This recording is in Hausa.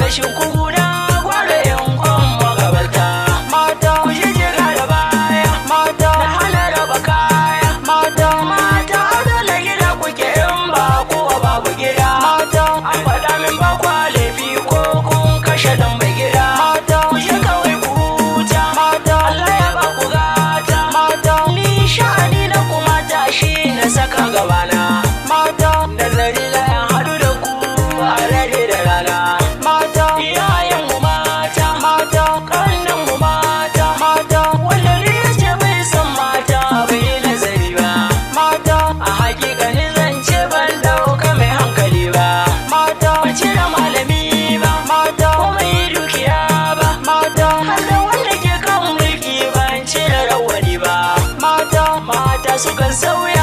Rashin kuna gwara yan kwan magabarta mata ku je jira da baya mata da hana raba kaya mata mata dole gida kuke in ba kowa babu gida mata an faɗa min ba kwa laifi ko kun kashe dan mai gida mata ku je kawai ku huta mata Allah ya ba ku gata mata ni sha'ani na kuma tashi na saka gabana mata nazari da yan haɗu da ku a rade da rana sukan sauya